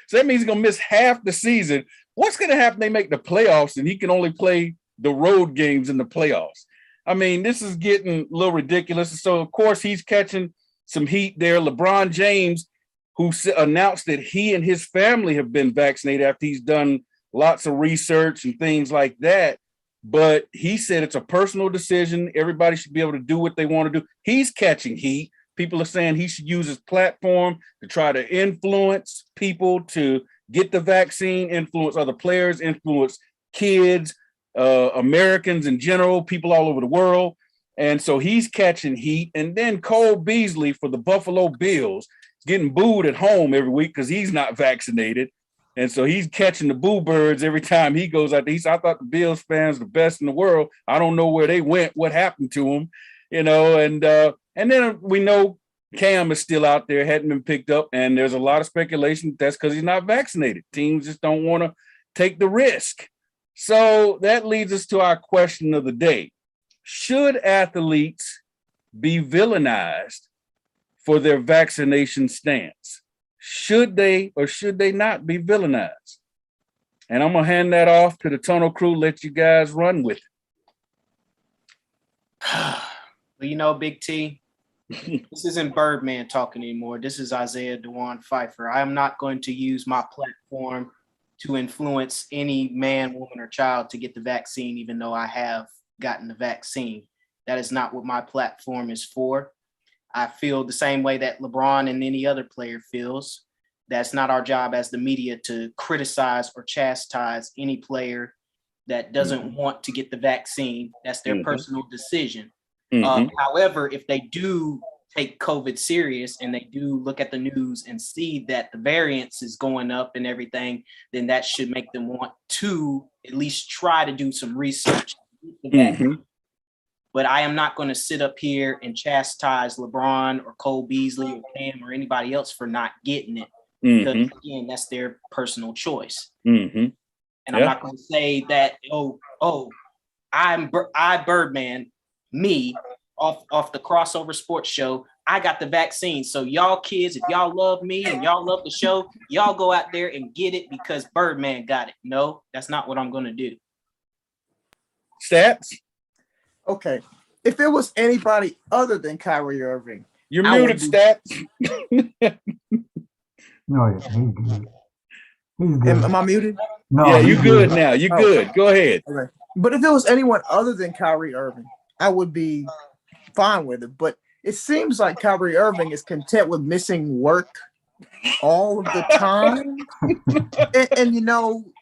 So that means he's gonna miss half the season. What's gonna happen? They make the playoffs, and he can only play the road games in the playoffs. I mean, this is getting a little ridiculous. So of course he's catching some heat there. LeBron James, who announced that he and his family have been vaccinated after he's done lots of research and things like that. But he said it's a personal decision. Everybody should be able to do what they want to do. He's catching heat. People are saying he should use his platform to try to influence people to get the vaccine, influence other players, influence kids, Americans in general, people all over the world. And so he's catching heat. And then Cole Beasley for the Buffalo Bills is getting booed at home every week because he's not vaccinated. And so he's catching the boo birds every time he goes out there. He said, I thought the Bills fans were the best in the world. I don't know where they went, what happened to them, and then we know Cam is still out there, hadn't been picked up. And there's a lot of speculation that's because he's not vaccinated. Teams just don't want to take the risk. So that leads us to our question of the day. Should athletes be villainized for their vaccination stance? Should they or should they not be villainized? And I'm going to hand that off to the Tunnel Crew, let you guys run with it. Well, Big T, this isn't Birdman talking anymore. This is Isaiah Dewan Pfeiffer. I am not going to use my platform to influence any man, woman, or child to get the vaccine, even though I have gotten the vaccine. That is not what my platform is for. I feel the same way that LeBron and any other player feels. That's not our job as the media to criticize or chastise any player that doesn't want to get the vaccine. That's their personal decision. However, if they do take COVID serious and they do look at the news and see that the variance is going up and everything, then that should make them want to at least try to do some research. But I am not going to sit up here and chastise LeBron or Cole Beasley or Cam or anybody else for not getting it. Because again, that's their personal choice. And I'm not going to say that, I Birdman, me, off the Crossover Sports Show, I got the vaccine. So y'all kids, if y'all love me and y'all love the show, y'all go out there and get it because Birdman got it. No, that's not what I'm going to do. Stats? Okay. If it was anybody other than Kyrie Irving, you're muted, Stats. No, he's good. He's good. Am I muted? No, yeah, you're good now. You're good. Go ahead. Okay. But if it was anyone other than Kyrie Irving, I would be fine with it. But it seems like Kyrie Irving is content with missing work all of the time. and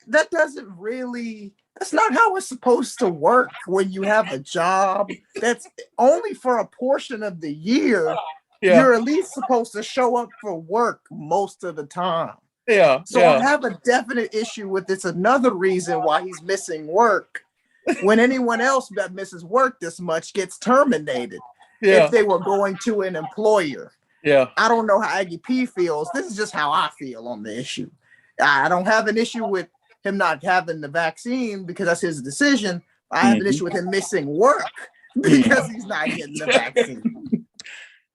that doesn't really, that's not how it's supposed to work when you have a job that's only for a portion of the year. Yeah. You're at least supposed to show up for work most of the time. Yeah. So I have a definite issue with this. Another reason why he's missing work when anyone else that misses work this much gets terminated if they were going to an employer. Yeah. I don't know how Aggie P feels. This is just how I feel on the issue. I don't have an issue with him not having the vaccine because that's his decision. I have an issue with him missing work because he's not getting the vaccine.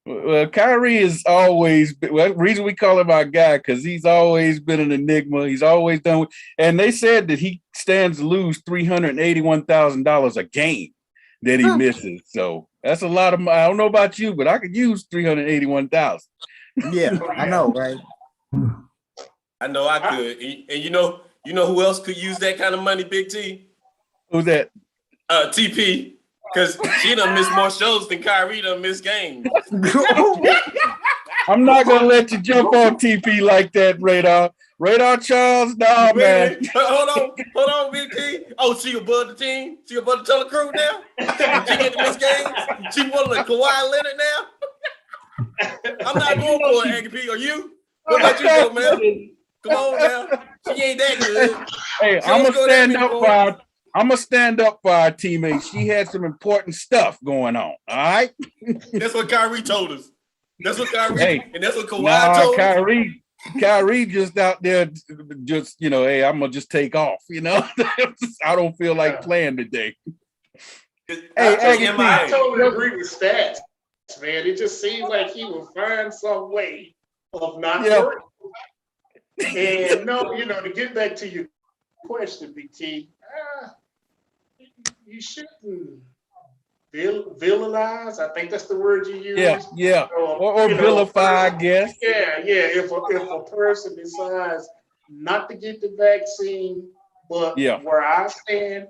Well, Kyrie is always been, the reason we call him our guy, because he's always been an enigma. He's always done, and they said that he stands to lose $381,000 a game that he misses. So that's a lot of money. I don't know about you, but I could use $381,000. Yeah, I know, right? I know I could. And you know who else could use that kind of money, Big T? Who's that? TP. Because she done missed more shows than Kyrie done missed games. I'm not going to let you jump on TP like that, Radar. Radar Charles, no, Wait a man. minute. Hold on, Big T. Oh, she above the team? She above the telecrew now? She get to miss games? She one of the Kawhi Leonard now? I'm not going for it, Aggie P. Are you? What about you, though, man? Come on now. She ain't that good. Hey, I'm gonna stand up for our teammates. She had some important stuff going on. All right. That's what Kyrie told us. That's what Kyrie and that's what Kawhi told us. Kyrie just out there, just hey, I'm gonna just take off. I don't feel like playing today. I totally agree with stats, man. It just seems like he will find some way of not working. And to get back to your question, BT, you shouldn't villainize. I think that's the word you use. Yeah. Or vilify, I guess. Yeah. If a person decides not to get the vaccine, but where I stand,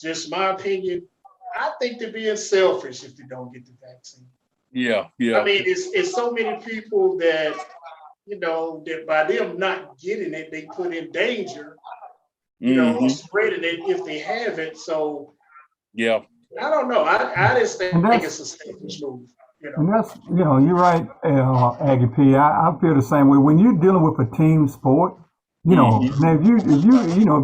just my opinion, I think they're being selfish if they don't get the vaccine. Yeah. I mean, it's so many people that that by them not getting it, they put in danger, of spreading it if they have it. So I don't know. I just think it's a selfish move. And that's, you're right, Aggie P. I feel the same way. When you're dealing with a team sport, now if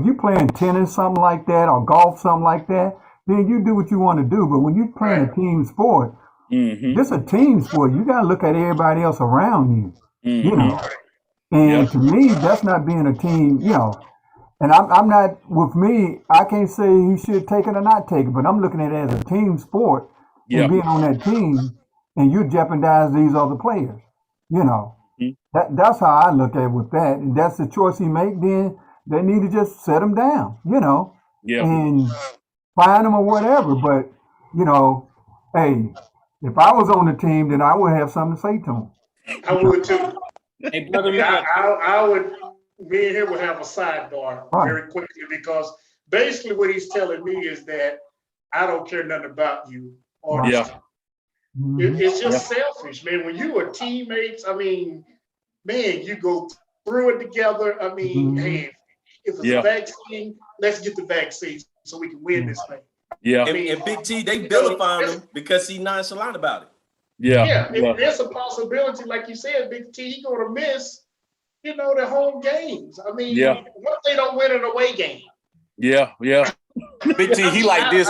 you playing tennis, something like that, or golf, something like that, then you do what you want to do. But when you're playing a team sport, this a team sport. You got to look at everybody else around you. And to me, that's not being a team. And I'm not, with me, I can't say he should take it or not take it, but I'm looking at it as a team sport and being on that team, and you jeopardize these other players. That's how I look at it with that. And that's the choice he make, then they need to just set him down, and fine him or whatever. But, hey, if I was on the team, then I would have something to say to him. I would too. Hey, brother, I would. Me and him would have a sidebar very quickly, because basically what he's telling me is that I don't care nothing about you. It's just selfish, man. When you are teammates, I mean, man, you go through it together. I mean, hey, if it's a vaccine, let's get the vaccine so we can win this thing. And Big T, they vilifying him because he's nonchalant about it. There's a possibility, like you said, Big T, he's going to miss, the home games. I mean, what if they don't win an away game? Big T, he like this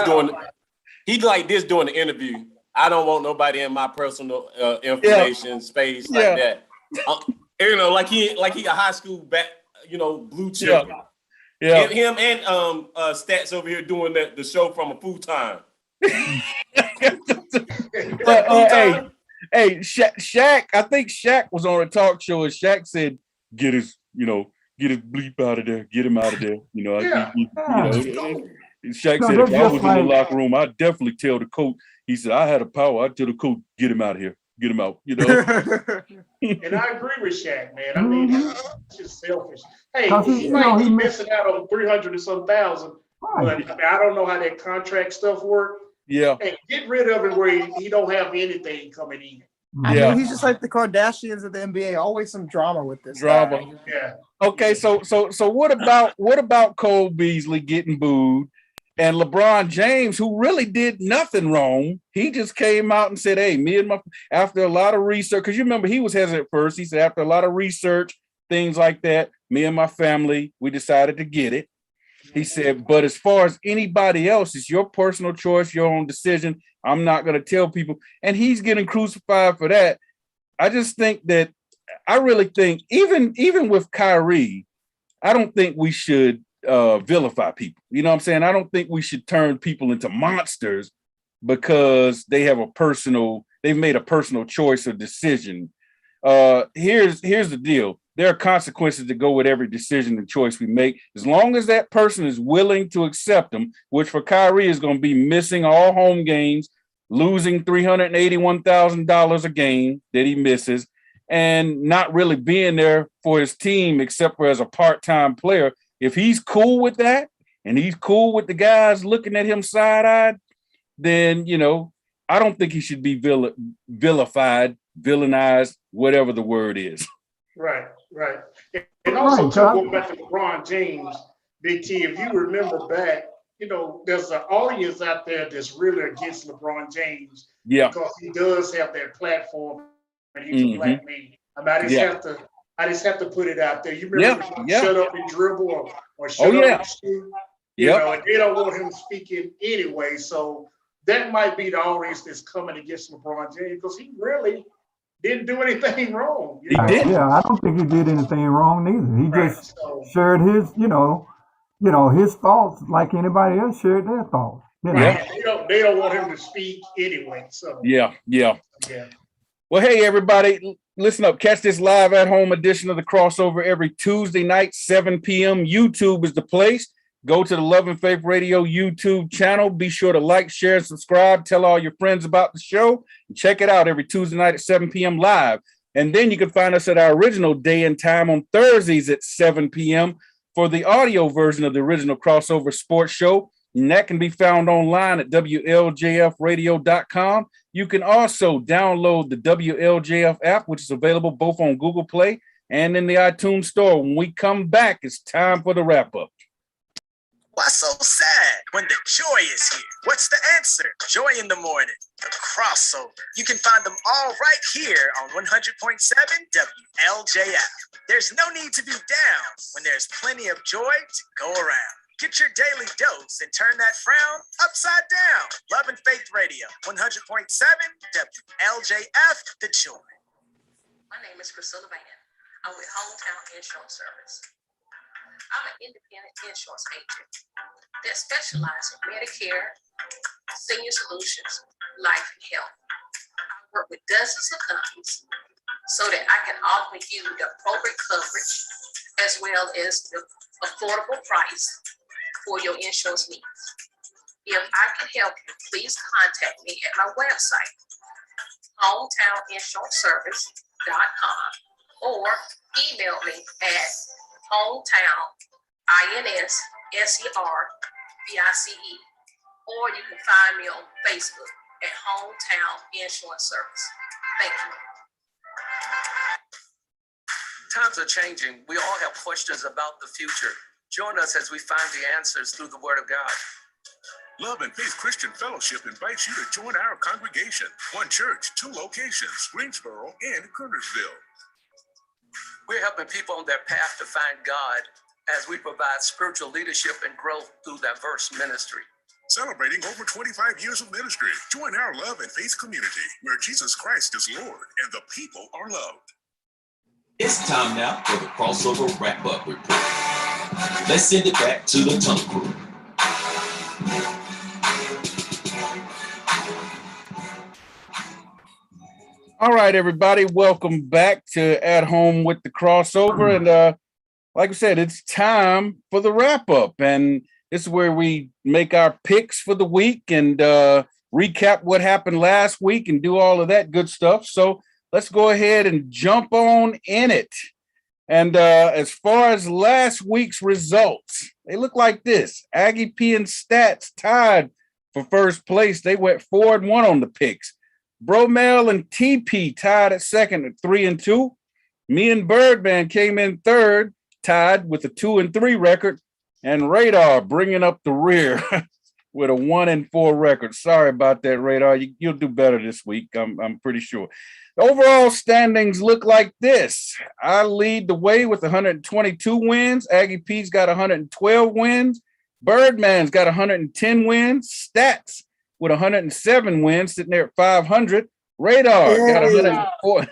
during the interview. I don't want nobody in my personal information space like that. Like he a high school blue chip. Him and Stats over here doing the show from a futon. But hey, Shaq, I think Shaq was on a talk show and Shaq said, get his bleep out of there, get him out of there. Shaq said, if I was in the locker room, I'd definitely tell the coach. He said, I had a power. I'd tell the coach, get him out of here, get him out. And I agree with Shaq, man. I mean, it's just selfish. Hey, he might be missing out on 300 or some thousand, but I don't know how that contract stuff works. Hey, get rid of it where he don't have anything coming in. I know he's just like the Kardashians of the NBA. Always some drama with this. Guy. Okay, so what about Cole Beasley getting booed, and LeBron James, who really did nothing wrong? He just came out and said, "Hey, after a lot of research, because you remember he was hesitant at first. He said after a lot of research, things like that, me and my family, we decided to get it." He said, but as far as anybody else, it's your personal choice, your own decision. I'm not going to tell people. And he's getting crucified for that. I just think that, I really think, even with Kyrie, I don't think we should vilify people. You know what I'm saying? I don't think we should turn people into monsters because they've made a personal choice or decision. Here's the deal. There are consequences that go with every decision and choice we make. As long as that person is willing to accept them, which for Kyrie is going to be missing all home games, losing $381,000 a game that he misses, and not really being there for his team except for as a part-time player. If he's cool with that, and he's cool with the guys looking at him side-eyed, then, I don't think he should be vilified, villainized, whatever the word is. Right. Right. And also, Right, too, Chuck. going back to LeBron James, Big T, if you remember back, there's an audience out there that's really against LeBron James Yeah. because he does have that platform and he's a black man. I mean, I just have to put it out there. You remember shut up and dribble or shut up and shoot, and they don't want him speaking anyway. So that might be the audience that's coming against LeBron James because he really didn't do anything wrong. He didn't. Yeah, I don't think he did anything wrong neither. He just shared his, his thoughts like anybody else shared their thoughts. Right. They don't want him to speak anyway. So yeah. Yeah. Well, hey everybody, listen up. Catch this live at home edition of the Crossover every Tuesday night, 7 p.m. YouTube is the place. Go to the Love and Faith Radio YouTube channel. Be sure to like, share, and subscribe. Tell all your friends about the show. And check it out every Tuesday night at 7 p.m. live. And then you can find us at our original day and time on Thursdays at 7 p.m. for the audio version of the original Crossover Sports Show. And that can be found online at WLJFradio.com. You can also download the WLJF app, which is available both on Google Play and in the iTunes Store. When we come back, it's time for the wrap-up. Why so sad when the joy is here? What's the answer? Joy in the morning, the crossover. You can find them all right here on 100.7 WLJF. There's no need to be down when there's plenty of joy to go around. Get your daily dose and turn that frown upside down. Love and Faith Radio, 100.7 WLJF, the joy. My name is Priscilla Van. I'm with Hometown Insurance Service. I'm an independent insurance agent that specializes in Medicare, senior solutions, life, and health. I work with dozens of companies so that I can offer you the appropriate coverage as well as the affordable price for your insurance needs. If I can help you, please contact me at my website, hometowninsuranceservice.com, or email me at hometown.inservice, or you can find me on Facebook at Hometown Insurance Service. Thank you. Times are changing. We all have questions about the future. Join us as we find the answers through the Word of God. Love and Faith Christian Fellowship invites you to join our congregation. One church, 2 locations, Greensboro and Kernersville. We're helping people on their path to find God as we provide spiritual leadership and growth through diverse ministry. Celebrating over 25 years of ministry, join our Love and Faith community where Jesus Christ is Lord and the people are loved. It's time now for the Crossover Wrap-Up Report. Let's send it back to the Tunnel Crew. All right, everybody, welcome back to At Home with the Crossover. And like I said, it's time for the wrap-up. And this is where we make our picks for the week and recap what happened last week and do all of that good stuff. So let's go ahead and jump on in it. And as far as last week's results, they look like this. Aggie P and Stats tied for first place. They went 4-1 on the picks. Bromel and TP tied at second at 3-2. Me and Birdman came in third, tied with a 2-3 record. And Radar bringing up the rear with a 1-4 record. Sorry about that, Radar. You'll do better this week, I'm pretty sure. The overall standings look like this. I lead the way with 122 wins. Aggie P's got 112 wins. Birdman's got 110 wins. Stats with 107 wins, sitting there at 500. Radar got 104,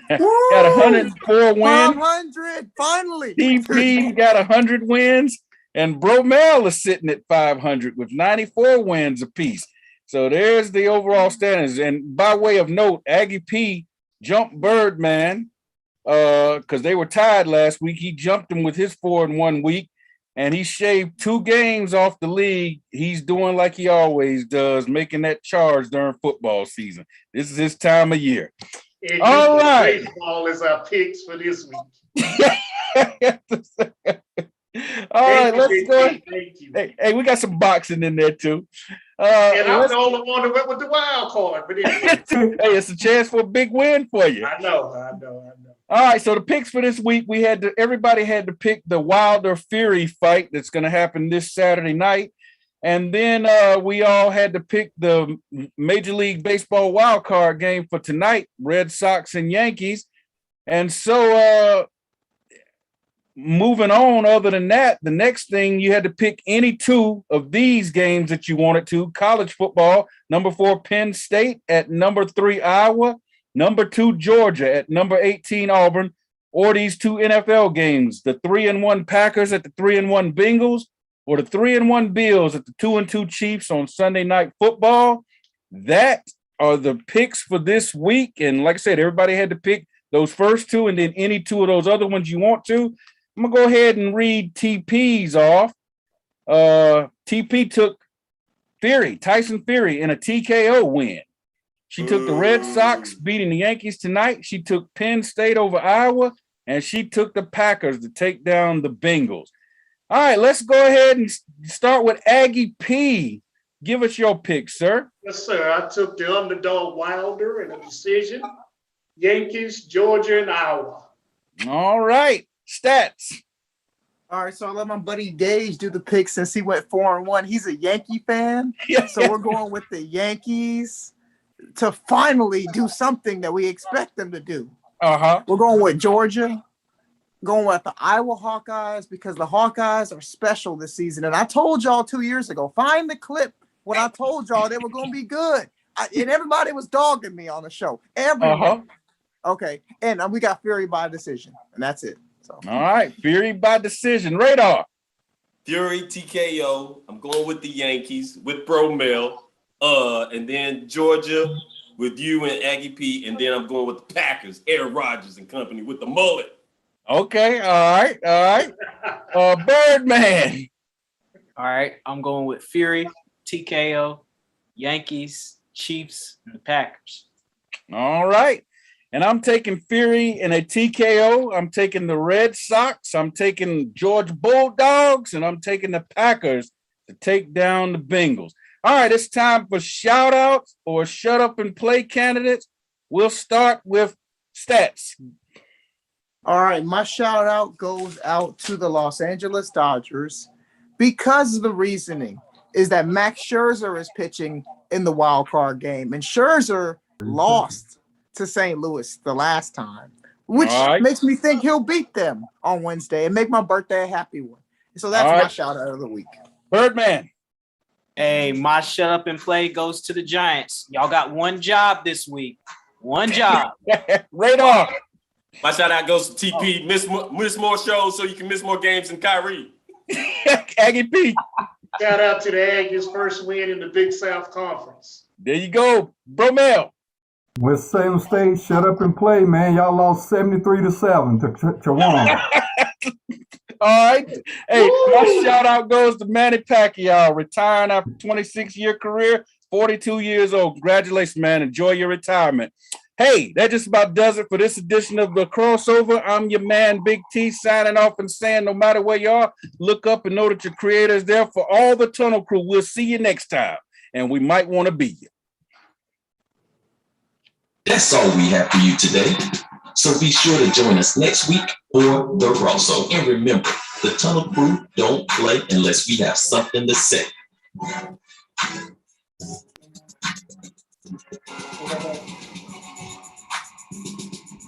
got 104 wins. 500, finally. TP got 100 wins. And Bromel is sitting at 500 with 94 wins apiece. So there's the overall standings. And by way of note, Aggie P jumped Birdman because they were tied last week. He jumped him with his 4-1 week, and he shaved 2 games off the league. He's doing like he always does, making that charge during football season. This is his time of year. And all right. Baseball is our picks for this week. All right, let's go. Thank you. Hey, we got some boxing in there too. And I'm the only one that went with the wild card, but anyway. Hey, it's a chance for a big win for you. I know. All right, so the picks for this week, everybody had to pick the Wilder Fury fight that's going to happen this Saturday night. And then we all had to pick the Major League Baseball wild card game for tonight, Red Sox and Yankees. And so moving on, other than that, the next thing you had to pick any two of these games that you wanted to. College football, number 4, Penn State at number 3, Iowa, number 2, Georgia at number 18, Auburn, or these two NFL games, the 3-1 Packers at the 3-1 Bengals, or the 3-1 Bills at the 2-2 Chiefs on Sunday Night Football. That are the picks for this week. And like I said, everybody had to pick those first two and then any two of those other ones you want to. I'm going to go ahead and read TP's off. TP took Tyson Fury in a TKO win. She took the Red Sox beating the Yankees tonight. She took Penn State over Iowa, and she took the Packers to take down the Bengals. All right, let's go ahead and start with Aggie P. Give us your pick, sir. Yes, sir. I took the underdog Wilder in a decision. Yankees, Georgia, and Iowa. All right. Stats. All right, so I let my buddy Gage do the pick since he went 4-1. He's a Yankee fan. So we're going with the Yankees to finally do something that we expect them to do. We're going with Georgia. Going with the Iowa Hawkeyes because the Hawkeyes are special this season. And I told y'all 2 years ago, find the clip when I told y'all they were going to be good. And everybody was dogging me on the show. Everyone. Okay. And we got Fury by decision. And that's it. So. All right. Fury by decision. Radar. Fury TKO. I'm going with the Yankees with Bro Mel. And then Georgia with you and Aggie P. And then I'm going with the Packers, Aaron Rodgers and company with the mullet. Okay, all right. Birdman. All right, I'm going with Fury, TKO, Yankees, Chiefs, and the Packers. All right. And I'm taking Fury in a TKO. I'm taking the Red Sox. I'm taking Georgia Bulldogs, and I'm taking the Packers to take down the Bengals. All right, it's time for shout-outs or shut up and play candidates. We'll start with Stats. All right, my shout out goes out to the Los Angeles Dodgers because the reasoning is that Max Scherzer is pitching in the wild card game, and Scherzer lost to St. Louis the last time, which makes me think he'll beat them on Wednesday and make my birthday a happy one. So that's my shout out of the week. Birdman. Hey, my shut up and play goes to the Giants. Y'all got one job this week. One job. Radar. My shout out goes to TP. Miss more shows so you can miss more games than Kyrie. Aggie P. Shout out to the Aggies' first win in the Big South Conference. There you go. Bromel. West Salem State, shut up and play, man. Y'all lost 73-7 to Toronto. All right. Hey, my shout out goes to Manny Pacquiao, retiring after 26-year career, 42 years old. Congratulations, man. Enjoy your retirement. Hey, that just about does it for this edition of The Crossover. I'm your man, Big T, signing off and saying no matter where you are, look up and know that your creator is there. For all the Tunnel Crew, we'll see you next time, and we might want to be you. That's all we have for you today. So be sure to join us next week for The Crossover. And remember, the Tunnel Crew don't play unless we have something to say. Okay.